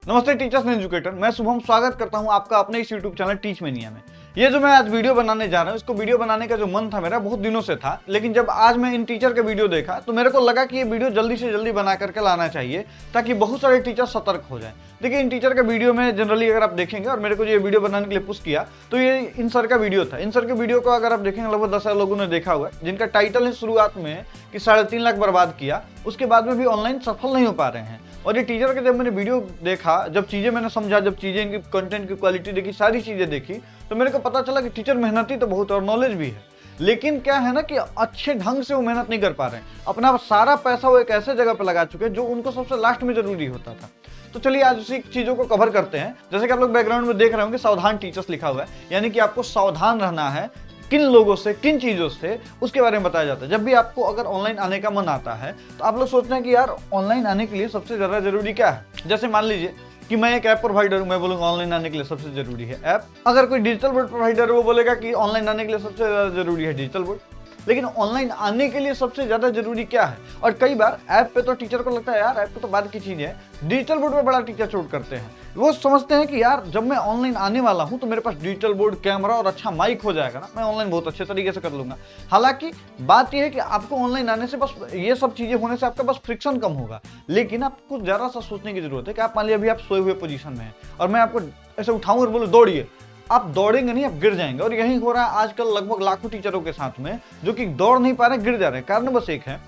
नमस्ते teachers and educator, मैं शुभम स्वागत करता हूं आपका अपने इस यूट्यूब चैनल टीच मेनिया में। ये जो मैं आज वीडियो बनाने जा रहा हूं, इसको वीडियो बनाने का जो मन था मेरा बहुत दिनों से था, लेकिन जब आज मैं इन टीचर का वीडियो देखा तो मेरे को लगा कि ये वीडियो जल्दी से जल्दी बना करके लाना चाहिए ताकि बहुत सारे टीचर सतर्क हो जाएं। देखिए, इन टीचर का वीडियो में जनरली अगर आप देखेंगे, और मेरे को ये वीडियो बनाने के लिए पुश किया तो ये इन सर का वीडियो था। इन सर के वीडियो को अगर आप देखेंगे लगभग 10 लोगों ने देखा हुआ है, जिनका टाइटल है शुरुआत में कि 3.5 लाख बर्बाद किया, उसके बाद में भी ऑनलाइन सफल नहीं हो पा रहे हैं। और ये टीचर के जब मैंने वीडियो देखा, जब चीज़ें मैंने समझा, जब चीज़ें इनकी कंटेंट की क्वालिटी देखी, सारी चीज़ें देखी, तो मेरे को पता चला कि टीचर मेहनती तो बहुत और नॉलेज भी है, लेकिन क्या है ना कि अच्छे ढंग से वो मेहनत नहीं कर पा रहे हैं। अपना सारा पैसा वो एक ऐसे जगह पर लगा चुके हैं जो उनको सबसे लास्ट में जरूरी होता था। तो चलिए आज उसी चीज़ों को कवर करते हैं। जैसे कि आप लोग बैकग्राउंड में देख रहे होंगे, सावधान टीचर्स लिखा हुआ है, यानी कि आपको सावधान रहना है किन लोगों से, किन चीज़ों से, उसके बारे में बताया जाता है। जब भी आपको अगर ऑनलाइन आने का मन आता है तो आप लोग सोचते हैं कि यार ऑनलाइन आने के लिए सबसे ज़्यादा जरूरी क्या है। जैसे मान लीजिए कि मैं एक ऐप प्रोवाइडर हूँ, मैं बोलूँगा ऑनलाइन आने के लिए सबसे जरूरी है ऐप। अगर कोई डिजिटल बोर्ड प्रोवाइडर है, वो बोलेगा कि ऑनलाइन आने के लिए सबसे ज़्यादा जरूरी है डिजिटल बोर्ड। लेकिन ऑनलाइन आने के लिए सबसे ज्यादा जरूरी क्या है? और कई बार ऐप पे तो टीचर को लगता है यार ऐप पे तो बाद की चीज है, डिजिटल बोर्ड पे बड़ा टीचर चोट करते हैं। वो समझते हैं कि यार जब मैं ऑनलाइन आने वाला हूं तो मेरे पास डिजिटल बोर्ड, कैमरा और अच्छा माइक हो जाएगा ना, मैं ऑनलाइन बहुत अच्छे तरीके से कर लूंगा। हालांकि बात यह है कि आपको ऑनलाइन आने से बस ये सब चीजें होने से आपका बस फ्रिक्शन कम होगा, लेकिन आपको जरा सा सोचने की जरूरत है कि आप मान लीजिए अभी आप सोए हुए पोजीशन में हैं और मैं आपको ऐसे उठाऊं और बोलूं दौड़िए, आप दौड़ेंगे नहीं, आप गिर जाएंगे। और यही हो रहा है आजकल लगभग लाखों टीचरों के साथ में, जो कि दौड़ नहीं पा रहे, गिर जा रहे हैं। कारण बस एक है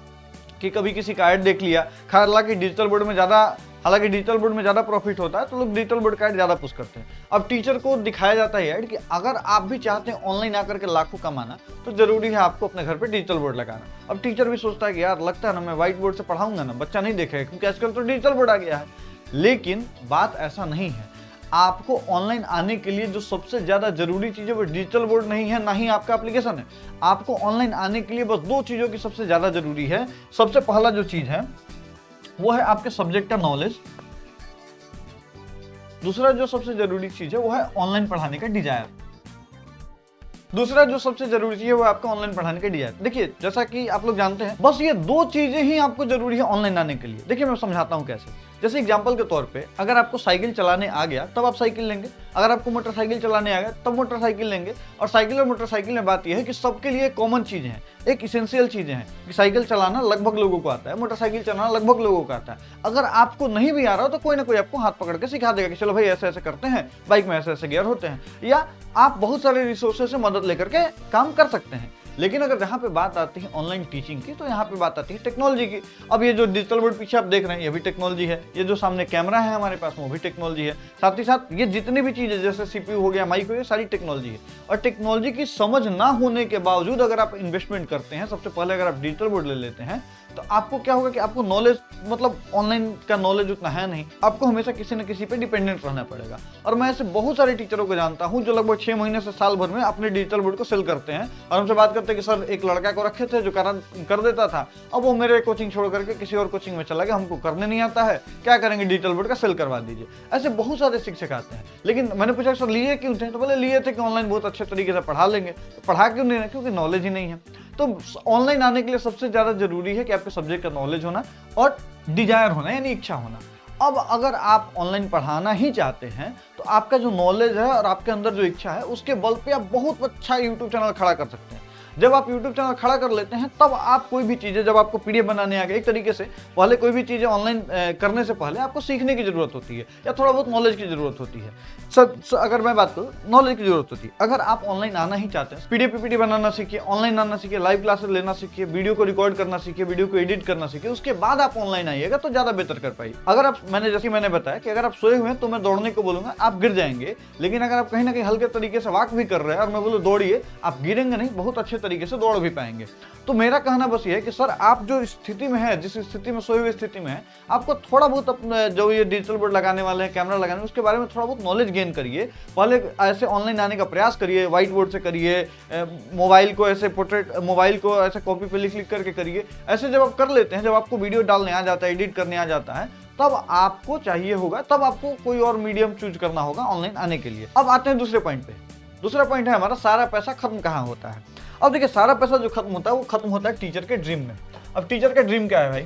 कि कभी किसी का ऐड देख लिया। हालांकि डिजिटल बोर्ड में ज़्यादा प्रॉफिट होता है तो लोग डिजिटल बोर्ड का ऐड ज़्यादा पुश करते हैं। अब टीचर को दिखाया जाता है ऐड कि अगर आप भी चाहते हैं ऑनलाइन आकर के लाखों कमाना तो जरूरी है आपको अपने घर पे डिजिटल बोर्ड लगाना। अब टीचर भी सोचता है कि यार लगता है ना मैं व्हाइट बोर्ड से पढ़ाऊंगा ना, बच्चा नहीं देखेगा, क्योंकि आजकल तो डिजिटल बोर्ड आ गया है। लेकिन बात ऐसा नहीं है। आपको ऑनलाइन आने के लिए जो सबसे ज्यादा जरूरी चीज है वो डिजिटल बोर्ड नहीं है, ना ही आपका एप्लीकेशन है। आपको ऑनलाइन आने के लिए बस 2 चीजों की सबसे ज्यादा जरूरी है। सबसे पहला जो चीज है वो है आपके सब्जेक्ट का नॉलेज। दूसरा जो सबसे जरूरी चीज है वो है ऑनलाइन पढ़ाने का डिजायर। दूसरा जो सबसे जरूरी चीज है वो आपका ऑनलाइन पढ़ाने का डिजायर। देखिए, जैसा कि आप लोग जानते हैं, बस ये 2 चीजें ही आपको जरूरी है ऑनलाइन आने के लिए। देखिए, मैं समझाता हूं कैसे। जैसे एग्जांपल के तौर पे, अगर आपको साइकिल चलाने आ गया तब आप साइकिल लेंगे, अगर आपको मोटरसाइकिल चलाने आ गया तब मोटरसाइकिल लेंगे। और साइकिल और मोटरसाइकिल में बात यह है कि सबके लिए कॉमन चीजें हैं, एक इसेंशियल चीजें हैं कि साइकिल चलाना लगभग लोगों को आता है, मोटरसाइकिल चलाना लगभग लोगों को आता है। अगर आपको नहीं भी आ रहा हो तो कोई ना कोई आपको हाथ पकड़ के सिखा देगा कि चलो भाई ऐसे ऐसे करते हैं, बाइक में ऐसे ऐसे गियर होते हैं, या आप बहुत सारे रिसोर्सेज से मदद लेकर के काम कर सकते हैं। लेकिन अगर यहाँ पे बात आती है ऑनलाइन टीचिंग की, तो यहाँ पे बात आती है टेक्नोलॉजी की। अब ये जो डिजिटल बोर्ड पीछे आप देख रहे हैं ये भी टेक्नोलॉजी है, ये जो सामने कैमरा है हमारे पास वो भी टेक्नोलॉजी है, साथ ही साथ ये जितनी भी चीजें जैसे सीपीयू हो गया, माइक हो गया, सारी टेक्नोलॉजी है। और टेक्नोलॉजी की समझ ना होने के बावजूद अगर आप इन्वेस्टमेंट करते हैं, सबसे पहले अगर आप डिजिटल बोर्ड ले लेते हैं, तो आपको क्या होगा कि आपको नॉलेज, मतलब ऑनलाइन का नॉलेज उतना है नहीं, आपको हमेशा किसी न किसी पे डिपेंडेंट रहना पड़ेगा। और मैं ऐसे बहुत सारे टीचरों को जानता हूं जो लगभग 6 महीने से साल भर में अपने डिजिटल बोर्ड को सेल करते हैं और हमसे बात करते हैं कि सर एक लड़का को रखे थे जो कर देता था, अब वो मेरे कोचिंग छोड़ करके किसी और कोचिंग में चला गया, हमको करने नहीं आता है, क्या करेंगे, डिजिटल बोर्ड का सेल करवा दीजिए। ऐसे बहुत सारे शिक्षक आते हैं। लेकिन मैंने पूछा सर लिए क्यों थे, तो बोले लिए थे कि ऑनलाइन बहुत अच्छे तरीके से पढ़ा लेंगे। तो पढ़ा क्यों नहीं, क्योंकि नॉलेज ही नहीं है। तो ऑनलाइन आने के लिए सबसे ज्यादा जरूरी है कि आपके सब्जेक्ट का नॉलेज होना और डिजायर होना, यानी इच्छा होना। अब अगर आप ऑनलाइन पढ़ाना ही चाहते हैं तो आपका जो नॉलेज है और आपके अंदर जो इच्छा है उसके बल पे आप बहुत अच्छा यूट्यूब चैनल खड़ा कर सकते हैं। जब आप YouTube चैनल खड़ा कर लेते हैं तब आप कोई भी चीज़ें, जब आपको PDF बनाने आ गया, एक तरीके से पहले कोई भी चीज़ें ऑनलाइन करने से पहले आपको सीखने की जरूरत होती है या थोड़ा बहुत नॉलेज की जरूरत होती है। अगर मैं बात करूँ, नॉलेज की जरूरत होती है। अगर आप ऑनलाइन आना ही चाहते हैं, PDF PPT बनाना सीखिए, ऑनलाइन आना सीखिए, लाइव क्लासेस लेना सीखिए, वीडियो को रिकॉर्ड करना सीखिए, वीडियो को एडिट करना सीखिए, उसके बाद आप ऑनलाइन आइएगा तो ज़्यादा बेहतर कर पाइए। अगर आप, मैंने बताया कि अगर आप सोए हुए हैं तो मैं दौड़ने को बोलूँगा, आप गिर जाएंगे। लेकिन अगर आप कहीं ना कहीं हल्के तरीके से वॉक भी कर रहे हैं और मैं बोलूँ दौड़िए, आप गिरेंगे नहीं, बहुत अच्छे तरीके से दौड़ भी पाएंगे। तो मेरा कहना बस ये है कि सर आप जो स्थिति में है, जिस स्थिति में सोई हुई स्थिति में है, आपको थोड़ा बहुत अपने जो ये डिजिटल बोर्ड लगाने वाले हैं, कैमरा लगाने, उसके बारे में थोड़ा बहुत नॉलेज गेन करिए। पहले ऐसे ऑनलाइन आने का प्रयास करिए, व्हाइट बोर्ड से करिए, मोबाइल को ऐसे मोबाइल को ऐसे कॉपी पे लिख करके करिए। ऐसे जब आप कर लेते हैं, जब आपको वीडियो डालने आ जाता है, एडिट करने आ जाता है, तब आपको चाहिए होगा, तब आपको कोई और मीडियम चूज करना होगा ऑनलाइन आने के लिए। अब आते हैं दूसरे पॉइंट पे। दूसरा पॉइंट है हमारा सारा पैसा खत्म कहाँ होता है। अब देखिए, सारा पैसा जो खत्म होता है वो खत्म होता है टीचर के ड्रीम में। अब टीचर का ड्रीम क्या है भाई?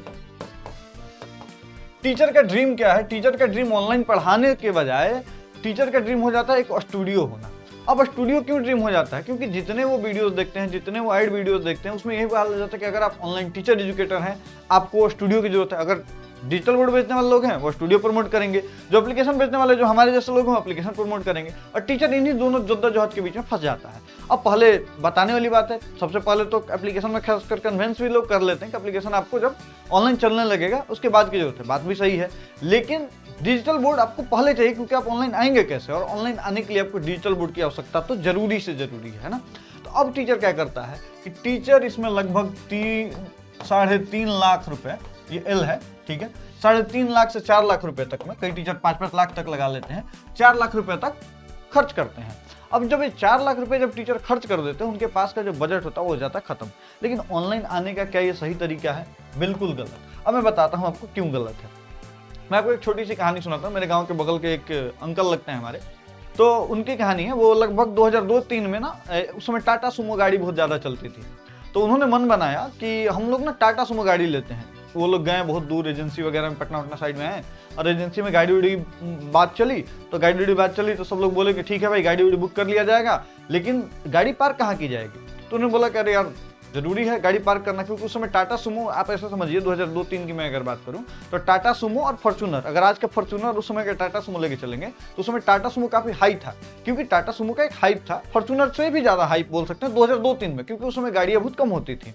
टीचर का ड्रीम क्या है? टीचर का ड्रीम ऑनलाइन पढ़ाने के बजाय टीचर का ड्रीम हो जाता है एक स्टूडियो होना। अब स्टूडियो क्यों ड्रीम हो जाता है? क्योंकि जितने वो वीडियोस देखते हैं, जितने वो एड वीडियोस देखते हैं, उसमें यही बात हो जाता है कि अगर आप ऑनलाइन टीचर एजुकेटर हैं, आपको स्टूडियो की जरूरत है। अगर डिजिटल बोर्ड बेचने वाले लोग हैं वो स्टूडियो प्रमोट करेंगे, जो एप्लीकेशन बेचने वाले जो हमारे जैसे लोग हैं एप्लीकेशन प्रमोट करेंगे, और टीचर इन्हीं दोनों जद्दोजहद के बीच में फंस जाता है। अब पहले बताने वाली बात है, सबसे पहले तो एप्लीकेशन में खासकर कन्वेंस भी लोग कर लेते हैं कि एप्लीकेशन आपको जब ऑनलाइन चलने लगेगा उसके बाद की जरूरत है। बात भी सही है, लेकिन डिजिटल बोर्ड आपको पहले चाहिए, क्योंकि आप ऑनलाइन आएंगे कैसे, और ऑनलाइन आने के लिए आपको डिजिटल बोर्ड की आवश्यकता तो जरूरी से जरूरी है ना। तो अब टीचर क्या करता है कि टीचर इसमें लगभग 3-3.5 लाख रुपए, ये एल है, ठीक है, 3.5 लाख से 4 लाख रुपए तक में, कई टीचर 5-5 लाख तक लगा लेते हैं, 4 लाख रुपए तक खर्च करते हैं। अब जब ये 4 लाख रुपए जब टीचर खर्च कर देते हैं, उनके पास का जो बजट होता है वो हो जाता है खत्म। लेकिन ऑनलाइन आने का क्या ये सही तरीका है? बिल्कुल गलत। अब मैं बताता हूँ आपको क्यों गलत है। मैं आपको एक छोटी सी कहानी सुनाता हूँ। मेरे गांव के बगल के एक अंकल लगते हैं हमारे, तो उनकी कहानी है, वो लगभग 2002-3 में ना, उस समय टाटा सुमो गाड़ी बहुत ज़्यादा चलती थी। तो उन्होंने मन बनाया कि हम लोग ना टाटा सुमो गाड़ी लेते हैं। वो लोग गए बहुत दूर एजेंसी वगैरह में, पटना वटना साइड में आए, और एजेंसी में गाड़ी उड़ी बात चली, तो गाड़ी उड़ी बात चली तो सब लोग बोले कि ठीक है भाई गाड़ी उड़ी बुक कर लिया जाएगा, लेकिन गाड़ी पार्क कहाँ की जाएगी? तो उन्होंने बोला कि अरे यार जरूरी है गाड़ी पार्क करना, क्योंकि उस समय टाटा सुमो, आप ऐसा समझिए 2002-3 की मैं अगर बात करूं तो टाटा सुमो और फॉर्च्यूनर, अगर आज का फॉर्च्यूनर उस समय का टाटा सुमो लेके चलेंगे तो उस समय टाटा सुमो काफी हाई था, क्योंकि टाटा सुमो का एक हाइप था, फॉर्च्यूनर से भी ज्यादा हाइप बोल सकते हैं 2002-3 में, क्योंकि उस समय गाड़ियां बहुत कम होती थी।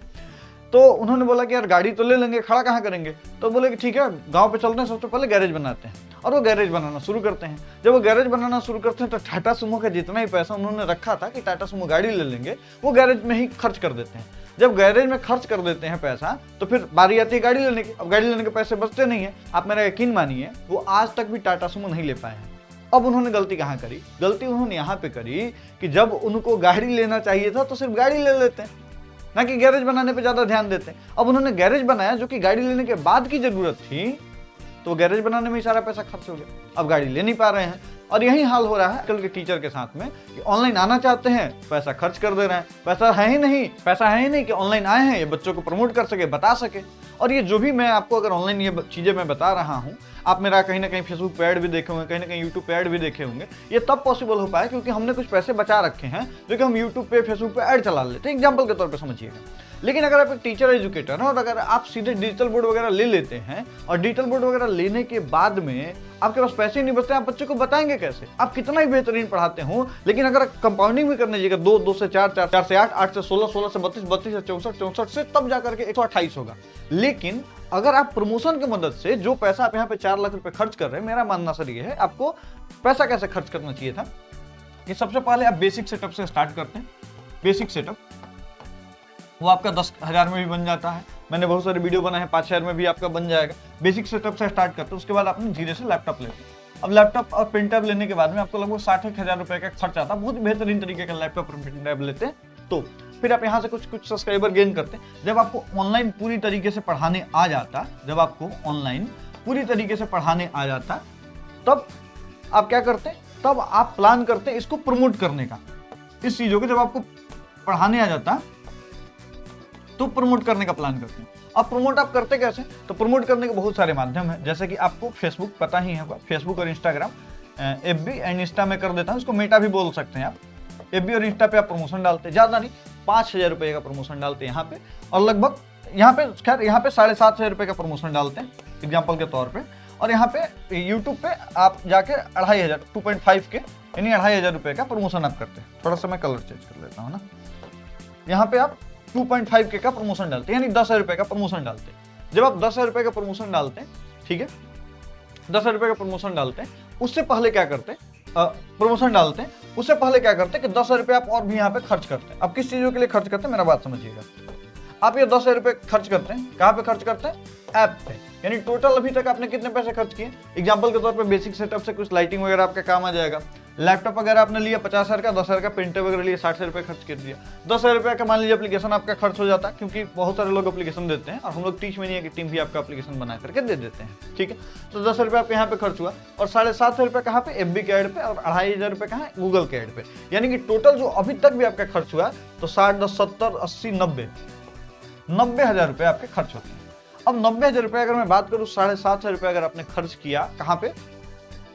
तो उन्होंने बोला कि यार गाड़ी तो ले लेंगे, खड़ा कहाँ करेंगे? तो बोले कि ठीक है गांव पे चलते हैं, सबसे पहले गैरेज बनाते हैं, और वो गैरेज बनाना शुरू करते हैं। जब वो गैरेज बनाना शुरू करते हैं तो टाटा सुमो का जितना ही पैसा उन्होंने रखा था कि टाटा सुमो गाड़ी ले लेंगे, वो गैरेज में ही खर्च कर देते हैं। जब गैरेज में खर्च कर देते हैं पैसा, तो फिर बारी आती है गाड़ी लेने की। अब गाड़ी लेने के पैसे बचते नहीं है। आप मेरा यकीन मानिए, वो आज तक भी टाटा सुमो नहीं ले पाए हैं। अब उन्होंने गलती कहाँ करी? गलती उन्होंने यहाँ पे करी कि जब उनको गाड़ी लेना चाहिए था तो सिर्फ गाड़ी ले लेते हैं, ना कि गैरेज बनाने पे ज्यादा ध्यान देते हैं। अब उन्होंने गैरेज बनाया जो कि गाड़ी लेने के बाद की जरूरत थी, तो गैरेज बनाने में ही सारा पैसा खर्च हो गया। अब गाड़ी ले नहीं पा रहे हैं, और यही हाल हो रहा है आजकल के टीचर के साथ में कि ऑनलाइन आना चाहते हैं, पैसा खर्च कर दे रहे हैं, पैसा है ही नहीं कि ऑनलाइन आए हैं ये बच्चों को प्रमोट कर सके, बता सके। और ये जो भी मैं आपको अगर ऑनलाइन ये चीजें मैं बता रहा हूँ, आप मेरा कहीं ना कहीं फेसबुक पे ऐड भी देखे होंगे, कहीं ना कहीं यूट्यूब पे ऐड भी देखे होंगे, ये तब पॉसिबल हो पाया क्योंकि हमने कुछ पैसे बचा रखे हैं जो कि हम यूट्यूब पे फेसबुक पे ऐड चला लेते हैं, एग्जाम्पल के तौर पे समझिएगा। लेकिन अगर आप एक टीचर एजुकेटर हैं और अगर आप सीधे डिजिटल बोर्ड वगैरह ले लेते हैं, और डिजिटल बोर्ड वगैरह लेने के बाद में आपके पास पैसे नहीं बचते, आप बच्चे को बताएंगे कैसे? आप कितना ही बेहतरीन पढ़ाते हो, लेकिन अगर कंपाउंडिंग भी करने जाइएगा 2 से 4, 4 से 8, 8 से 16, 16 से 32, 32 से 64, 64 से तब जाकर के 128 होगा। लेकिन अगर आप प्रमोशन की मदद से जो पैसा आप यहाँ पे 4 लाख रुपए खर्च कर रहे हैं, मेरा मानना सर ये है, आपको पैसा कैसे खर्च करना चाहिए था कि सबसे पहले आप बेसिक सेटअप से स्टार्ट करते हैं। बेसिक सेटअप वो आपका 10,000 में भी बन जाता है। मैंने बहुत सारे वीडियो बनाए हैं, 5,000 में भी आपका बन जाएगा। बेसिक सेटअप से स्टार्ट करते हैं, उसके बाद आपने धीरे से लैपटॉप लेते हैं। अब लैपटॉप और प्रिंट टैब लेने के बाद में आपको लगभग 60,000 रुपए का खर्च आता है। बहुत बेहतरीन तरीके का लैपटॉप और प्रिंट टैब लेते हैं, तो फिर आप यहाँ से कुछ सब्सक्राइबर गेन करते हैं। जब आपको ऑनलाइन पूरी तरीके से पढ़ाने आ जाता, तब आप क्या करते हैं? तब आप प्लान करते हैं इसको प्रमोट करने का। इस चीजों को जब आपको पढ़ाने आ जाता तो प्रमोट करने का प्लान करते हैं। अब प्रमोट आप करते कैसे? तो प्रमोट करने के बहुत सारे माध्यम है, जैसे कि आपको फेसबुक पता ही है, फेसबुक और इंस्टाग्राम, एफबी एंड इंस्टा में कर देता हूँ, इसको मेटा भी बोल सकते हैं आप। एफबी और इंस्टा पे आप प्रमोशन डालते हैं, ज्यादा नहीं, 5,000 रुपए का प्रमोशन डालते हैं यहाँ पे, और लगभग यहाँ पे 7,500 रुपए का प्रमोशन डालते हैं एग्जाम्पल के तौर पे। और यहाँ पे यूट्यूब पे आप जाके 2,500, 2.5 के यानी 2,500 रुपए का प्रमोशन आप करते हैं। थोड़ा सा मैं कलर चेंज कर लेता हूँ ना, यहाँ पे आप 2.5 के का प्रमोशन डालते हैं, यानी 10,000 रुपए का प्रमोशन डालते हैं। जब आप 10,000 रुपए का प्रमोशन डालते हैं, ठीक है, 10,000 रुपए का प्रमोशन डालते हैं, उससे पहले क्या करते हैं? प्रमोशन डालते हैं, उससे पहले क्या करते हैं कि 10,000 रुपए आप और भी यहाँ पे खर्च करते हैं। अब किस चीजों के लिए खर्च करते हैं मेरा बात समझिएगा। आप ये 10,000 रुपए खर्च करते हैं, कहाँ पे खर्च करते हैं? ऐप पे। यानी टोटल अभी तक आपने कितने पैसे खर्च किए? एग्जाम्पल के तौर पे बेसिक सेटअप से कुछ लाइटिंग वगैरह आपका काम आ जाएगा। लैपटॉप वगैरह आपने लिया 50,000 का, 10,000 का प्रिंटर वगैरह लिया, 60,000 रुपए खर्च कर दिया। 10,000 रुपए का मान लीजिए एप्लीकेशन आपका खर्च हो जाता है, क्योंकि बहुत सारे लोग एप्लीकेशन देते हैं और हम लोग टीच में नहीं है कि टीम भी आपका एप्लीकेशन बना करके दे देते हैं, ठीक है। तो 10,000 रुपए आपके यहाँ पे खर्च हुआ, और 7,500 रुपए कहाँ पे? एफबी के ऐड पे, और 2,500 रुपए कहाँ है? गूगल के ऐड पे। यानी कि टोटल जो अभी तक भी आपका खर्च हुआ तो 60, 10, 70, 80, 90,000 रुपए आपके खर्च होते हैं। अब 90,000 रुपये अगर मैं बात करूँ, 7,500 रुपये अगर आपने खर्च किया कहाँ पे,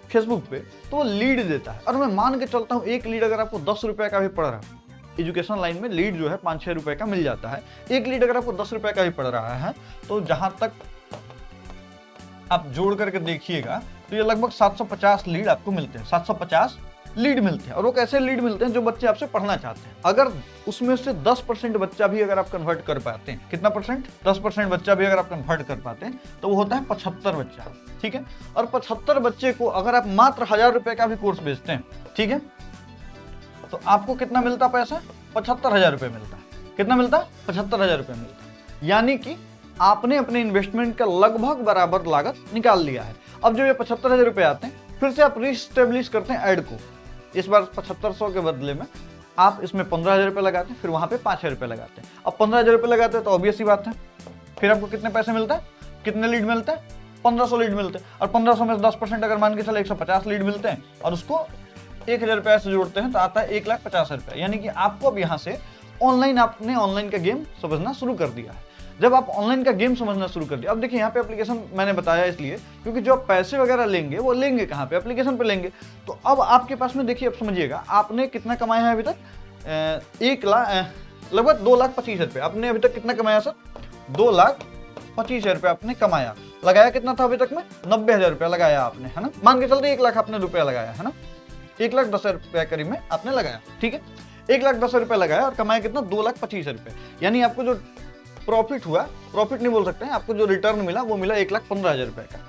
फेसबुक पे, तो वो लीड देता है। और मैं मान के चलता हूँ एक लीड अगर आपको 10 रुपये का भी पड़ रहा है, एजुकेशन लाइन में लीड जो है 5-6 रुपये का मिल जाता है, एक लीड अगर आपको 10 रुपये का भी पड़ रहा है, तो जहाँ तक आप जोड़ करके देखिएगा तो ये लगभग 750 लीड आपको मिलते हैं, 750 लीड मिलते हैं। और वो कैसे लीड मिलते हैं, जो बच्चे आपसे पढ़ना चाहते हैं। अगर उसमें से 10% बच्चा भी अगर आप कन्वर्ट कर पाते हैं, कितना परसेंट, 10% बच्चा भी अगर आप कन्वर्ट कर पाते हैं, तो वो होता है 75 बच्चा, ठीक है। और 75 बच्चे को अगर आप मात्र 1,000 रुपये का भी कोर्स बेचते हैं, ठीक है, तो आपको कितना मिलता पैसा, 75,000 रुपये मिलता है। कितना मिलता है, 75,000 रुपये मिलता है। यानी कि आपने अपने इन्वेस्टमेंट का लगभग बराबर लागत निकाल लिया है। अब जो ये 75,000 रुपये आते हैं, फिर से आप रीस्टेब्लिश करते हैं ऐड को। इस बार 7500 के बदले में आप इसमें 15,000 रुपये लगाते हैं, फिर वहां पे 5,000 रुपये लगाते हैं। अब 15,000 रुपये लगाते हैं तो ऑब्वियस ही बात है, फिर आपको कितने पैसे मिलता है, कितने लीड मिलते हैं, 1500 लीड मिलते हैं। और 1500 में 10% अगर मान के चले 150 लीड मिलते हैं, और उसको 1,000 रुपये से जोड़ते हैं तो आता है 1,50,000 रुपये। यानी कि आपको अब यहाँ से आपने ऑनलाइन का गेम समझना शुरू कर दिया है। जब आप ऑनलाइन का गेम समझना शुरू कर दिया, अब देखिए यहाँ पे एप्लीकेशन मैंने बताया इसलिए क्योंकि जो आप पैसे वगैरह लेंगे वो लेंगे कहाँ पे, एप्लीकेशन पे लेंगे। तो अब आपके पास में देखिए, अब समझिएगा आपने कितना कमाया है अभी तक, लगभग 2,25,000 रुपये आपने अभी तक कितना कमाया सर, 2,25,000 रुपये आपने कमाया। लगाया कितना था अभी तक में, 90,000 रुपया लगाया आपने, है ना। मान के चलते 1 लाख आपने रुपया लगाया, है ना, 1,10,000 रुपया करीब में आपने लगाया, ठीक है। 1,10,000 रुपया लगाया और कमाया कितना, 2,25,000 रुपये। यानी आपको जो प्रॉफिट हुआ, प्रॉफिट नहीं बोल सकते हैं, आपको जो रिटर्न मिला वो मिला 1,15,000 रुपये का।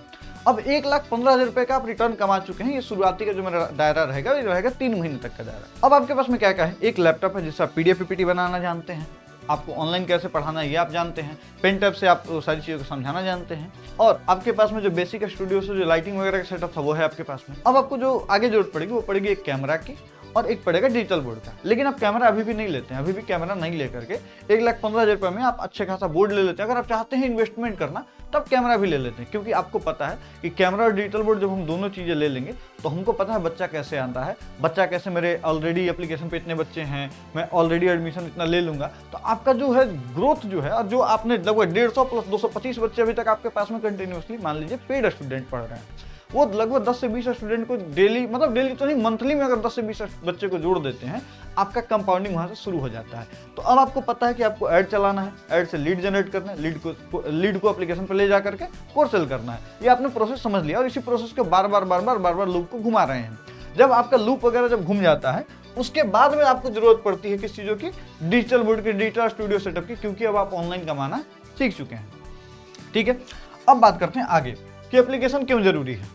अब 1,15,000 रुपये का आप रिटर्न कमा चुके हैं। ये शुरुआती का जो मेरा दायरा रहेगा, ये रहेगा 3 महीने तक का दायरा। अब आपके पास में क्या क्या है, एक लैपटॉप है जिससे आप PDF PPT बनाना जानते हैं, आपको ऑनलाइन कैसे पढ़ाना है ये आप जानते हैं, पेन टैब से आप सारी चीज़ों को समझाना जानते हैं, और आपके पास में जो बेसिक स्टूडियो से जो लाइटिंग वगैरह का सेटअप था वो है आपके पास में। अब आपको जो आगे जरूरत पड़ेगी वो पड़ेगी एक कैमरा की और एक पड़ेगा डिजिटल बोर्ड का। लेकिन आप कैमरा अभी भी नहीं लेते हैं, अभी भी कैमरा नहीं लेकर के 1,15,000 रुपये में आप अच्छे खासा बोर्ड ले लेते हैं। अगर आप चाहते हैं इन्वेस्टमेंट करना तब कैमरा भी ले लेते हैं, क्योंकि आपको पता है कि कैमरा और डिजिटल बोर्ड जब हम दोनों चीज़ें ले लेंगे तो हमको पता है बच्चा कैसे आता है, बच्चा कैसे, मेरे ऑलरेडी एप्लीकेशन पे इतने बच्चे हैं, मैं ऑलरेडी एडमिशन इतना ले लूँगा, तो आपका जो है ग्रोथ जो है, और जो आपने लगभग 150 प्लस 225 बच्चे अभी तक आपके पास में कंटिन्यूसली मान लीजिए पेड स्टूडेंट पढ़ रहे हैं, वो लगभग 10 से 20 स्टूडेंट को डेली, मतलब डेली तो नहीं, मंथली में अगर 10 से 20 बच्चे को जोड़ देते हैं, आपका कंपाउंडिंग वहां से शुरू हो जाता है। तो अब आपको पता है कि आपको ऐड चलाना है, ऐड से लीड जनरेट करना है, लीड को एप्लीकेशन पर ले जा करके कोर्स सेल करना है। ये आपने प्रोसेस समझ लिया और इसी प्रोसेस को बार बार लूप को घुमा रहे हैं। जब आपका लूप वगैरह जब घूम जाता है, उसके बाद में आपको जरूरत पड़ती है किस चीज़ों की, डिजिटल बोर्ड की, डिजिटल स्टूडियो सेटअप की, क्योंकि अब आप ऑनलाइन कमाना सीख चुके हैं, ठीक है। अब बात करते हैं आगे कि एप्लीकेशन क्यों जरूरी है,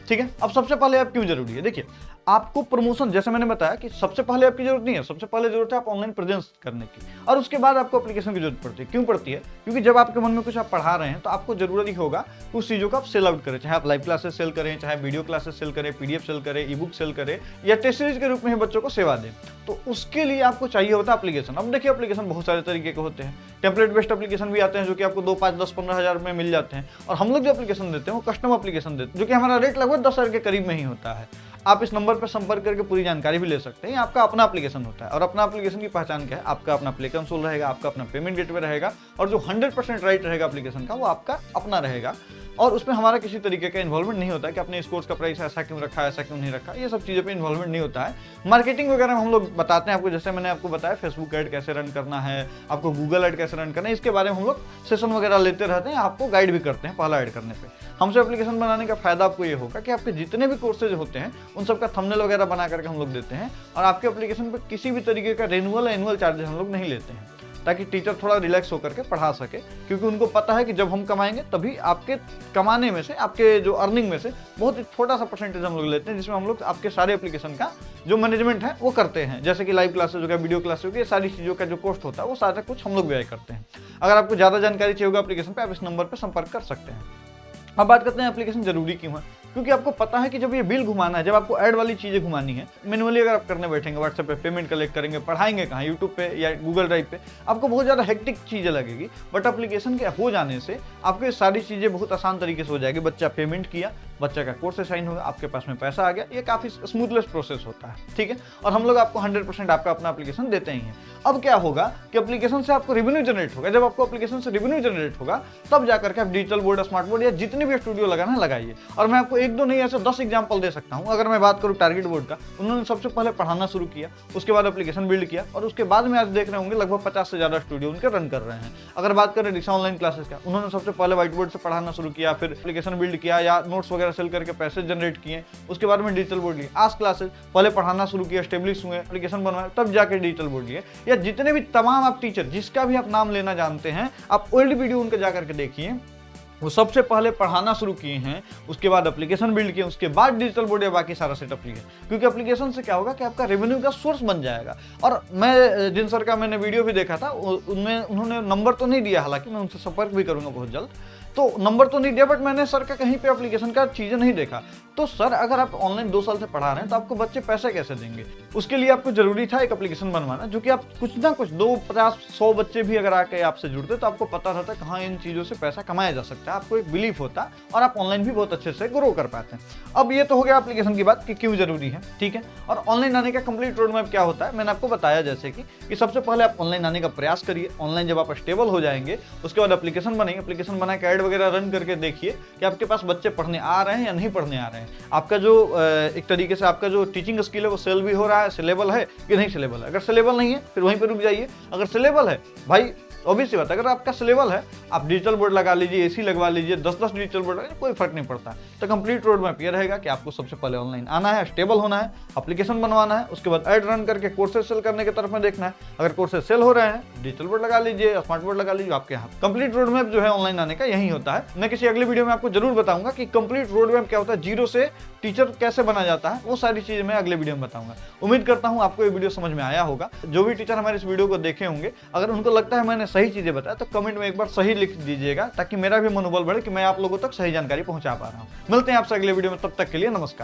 ठीक है। अब सबसे पहले आप क्यों जरूरी है, देखिए आपको प्रमोशन, जैसे मैंने बताया कि सबसे पहले आपकी जरूरत नहीं है, सबसे पहले जरूरत है आप ऑनलाइन प्रेजेंस करने की, और उसके बाद आपको एप्लीकेशन की जरूरत पड़ती है। क्यों पड़ती है, क्योंकि जब आपके मन में कुछ आप पढ़ा रहे हैं तो आपको जरूरत ही होगा उस चीज़ों को आप सेल आउट करें, चाहे आप लाइव क्लासेस सेल करें, चाहे वीडियो क्लासेस सेल करें, PDF सेल करें, ई बुक सेल करें, या टेस्ट सीरीज के रूप में बच्चों को सेवा दें। तो उसके लिए आपको चाहिए होता है एप्लीकेशन। अब देखिए एप्लीकेशन बहुत सारे तरीके के होते हैं, टेम्पलेट बेस्ड एप्लीकेशन भी आते हैं जो कि आपको 2, 5, 10, 15 हज़ार में मिल जाते हैं, और हम लोग जो एप्लीकेशन देते हैं वो कस्टम एप्लीकेशन देते हैं, जो कि हमारा रेट लगभग 10,000 के करीब में ही होता है। आप इस नंबर पर संपर्क करके पूरी जानकारी भी ले सकते हैं। आपका अपना एप्लीकेशन होता है, और अपना एप्लीकेशन की पहचान क्या है, आपका अपना प्ले कंसोल रहेगा, आपका अपना पेमेंट गेटवे रहेगा, और जो 100% राइट रहेगा एप्लीकेशन का वो आपका अपना रहेगा, और उसमें हमारा किसी तरीके का इन्वॉल्वमेंट नहीं होता है कि आपने इस कोर्स का प्राइस ऐसा क्यों रखा है, ऐसा क्यों नहीं रखा, ये सब चीज़ों पे इन्वॉल्वमेंट नहीं होता है। मार्केटिंग वगैरह में हम लोग बताते हैं आपको, जैसे मैंने आपको बताया फेसबुक ऐड कैसे रन करना है, आपको गूगल ऐड कैसे रन करना है, इसके बारे में हम लोग सेशन वगैरह लेते रहते हैं, आपको गाइड भी करते हैं पहला ऐड करने पर। हमसे एप्लीकेशन बनाने का फायदा आपको ये होगा कि आपके जितने भी कोर्सेज होते हैं उन सबका थंबनेल वगैरह बना करके हम लोग देते हैं, और आपके एप्लीकेशन पर किसी भी तरीके का रेनुअल या एनुअल चार्जेस हम लोग नहीं लेते हैं, ताकि टीचर थोड़ा रिलैक्स होकर के पढ़ा सके, क्योंकि उनको पता है कि जब हम कमाएंगे तभी आपके कमाने में से, आपके जो अर्निंग में से बहुत ही छोटा सा परसेंटेज हम लोग लेते हैं, जिसमें हम लोग आपके सारे एप्लीकेशन का जो मैनेजमेंट है वो करते हैं, जैसे कि लाइव क्लासेज हो गया, वीडियो क्लासेज हो गया, ये सारी चीज़ों का जो कॉस्ट होता है वो सारा कुछ हम लोग व्यय करते हैं। अगर आपको ज़्यादा जानकारी चाहिए होगा एप्लीकेशन पर, आप इस नंबर पर संपर्क कर सकते हैं। अब बात करते हैं एप्लीकेशन जरूरी क्यों है, क्योंकि आपको पता है कि जब ये बिल घुमाना है, जब आपको ऐड वाली चीज़ें घुमानी है, मैनुअली अगर आप करने बैठेंगे, व्हाट्सएप पे पेमेंट कलेक्ट करेंगे, पढ़ाएंगे कहाँ, यूट्यूब पे या गूगल ड्राइव पे, आपको बहुत ज़्यादा हेक्टिक चीज़ें लगेगी। बट एप्लीकेशन के हो जाने से आपको ये सारी चीज़ें बहुत आसान तरीके से हो जाएगी। बच्चा पेमेंट किया, बच्चे का कोर्स साइन होगा, आपके पास में पैसा आ गया। ये काफी स्मूथलेस प्रोसेस होता है, ठीक है। और हम लोग आपको 100% आपका अपना एप्लीकेशन देते ही हैं। अब क्या होगा कि एप्लीकेशन से आपको रेवेन्यू जनरेट होगा। जब आपको एप्लीकेशन से रेवेन्यू जनरेट होगा तब जाकर के आप डिजिटल बोर्ड, स्मार्ट बोर्ड या जितने भी स्टूडियो लगाना है लगाइए। और मैं आपको एक दो नहीं ऐसे 10 एग्जांपल दे सकता हूं। अगर मैं बात करूं टारगेट बोर्ड का, उन्होंने सबसे पहले पढ़ाना शुरू किया, उसके बाद एप्लीकेशन बिल्ड किया और उसके बाद में आज देख रहे होंगे लगभग 50 से ज्यादा स्टूडियो उनके रन कर रहे हैं। अगर बात करें रिक्शा ऑनलाइन क्लासेस का, उन्होंने सबसे पहले व्हाइट बोर्ड से पढ़ाना शुरू किया, फिर एप्लीकेशन बिल्ड किया या नोट्स वगैरह सेल करके पैसे जनरेट किए, उसके बाद में डिजिटल बोर्ड लिए। आज क्लासेस पहले पढ़ाना शुरू किया, स्टेब्लिश हुए, एप्लीकेशन बनवाए, तब जाके डिजिटल बोर्ड लिए। या जितने भी तमाम आप टीचर जिसका भी आप नाम लेना जानते हैं, आप ओल्ड वीडियो उनके जाकर के देखिए, वो सबसे पहले पढ़ाना शुरू किए हैं, उसके बाद एप्लीकेशन बिल्ड किए, उसके बाद डिजिटल बोर्ड या बाकी सारा सेटअप लिया। क्योंकि एप्लीकेशन से क्या होगा कि आपका रेवेन्यू का सोर्स बन जाएगा। और मैं जिन सर का मैंने वीडियो भी देखा था, उनमें उन्होंने नंबर तो नहीं दिया, हालांकि मैं उनसे संपर्क भी करूंगा बहुत जल्द, तो नंबर तो नहीं दिया, बट मैंने सर का कहीं पे एप्लीकेशन का चीजें नहीं देखा। तो सर अगर आप ऑनलाइन 2 साल से पढ़ा रहे हैं तो आपको बच्चे पैसे कैसे देंगे? उसके लिए आपको जरूरी था एक एप्लीकेशन बनवाना, जो कि आप कुछ ना कुछ 2, 50, 100 बच्चे भी अगर आके आपसे जुड़ते तो आपको पता रहता कहाँ इन चीजों से पैसा कमाया जा सकता है। आपको एक बिलीफ होता और आप ऑनलाइन भी बहुत अच्छे से ग्रो कर पाते हैं। अब ये तो हो गया एप्लीकेशन की बात कि क्यों जरूरी है, ठीक है। और ऑनलाइन आने का कंप्लीट रोड मैप क्या होता है मैंने आपको बताया, जैसे कि सबसे पहले आप ऑनलाइन आने का प्रयास करिए। ऑनलाइन जब आप स्टेबल हो जाएंगे उसके बाद एप्लीकेशन बनाएंगे, एप्लीकेशन बना के ऐड वगैरह रन करके देखिए कि आपके पास बच्चे पढ़ने आ रहे हैं या नहीं पढ़ने आ रहे हैं। आपका जो एक तरीके से आपका जो टीचिंग स्किल है वो सेल भी हो रहा है, सिलेबल है कि नहीं सिलेबल है। अगर सिलेबल नहीं है फिर वहीं पर रुक जाइए। अगर सिलेबल है भाई, ऑब्वियसली बात है, अगर आपका सिलेबल है आप डिजिटल बोर्ड लगा लीजिए, एसी लगवा लीजिए, 10-10 डिजिटल बोर्ड लगा लीजिए, कोई फर्क नहीं पड़ता। तो कंप्लीट रोड मैप ये रहेगा कि आपको सबसे पहले ऑनलाइन आना है, स्टेबल होना है, एप्लीकेशन बनवाना है, उसके बाद ऐड रन करके कोर्सेज सेल करने की तरफ में देखना है। अगर कोर्सेज सेल हो रहे हैं डिजिटल बोर्ड लगा लीजिए, स्मार्ट बोर्ड लगा लीजिए, आपके यहाँ कंप्लीट रोड मैप जो है ऑनलाइन आने का यही होता है। मैं किसी अगले वीडियो में आपको जरूर बताऊंगा कि कंप्लीट रोड मैप क्या होता है, जीरो से टीचर कैसे बना जाता है, वो सारी चीजें मैं अगले वीडियो में बताऊंगा। उम्मीद करता हूं आपको ये वीडियो समझ में आया होगा। जो भी टीचर हमारे इस वीडियो को देखे होंगे, अगर उनको लगता है मैंने सही चीजें बताया तो कमेंट में एक बार सही लिख दीजिएगा, ताकि मेरा भी मनोबल बढ़े कि मैं आप लोगों तक सही जानकारी पहुंचा पा रहा हूं। मिलते हैं आपसे अगले वीडियो में, तब तक के लिए नमस्कार।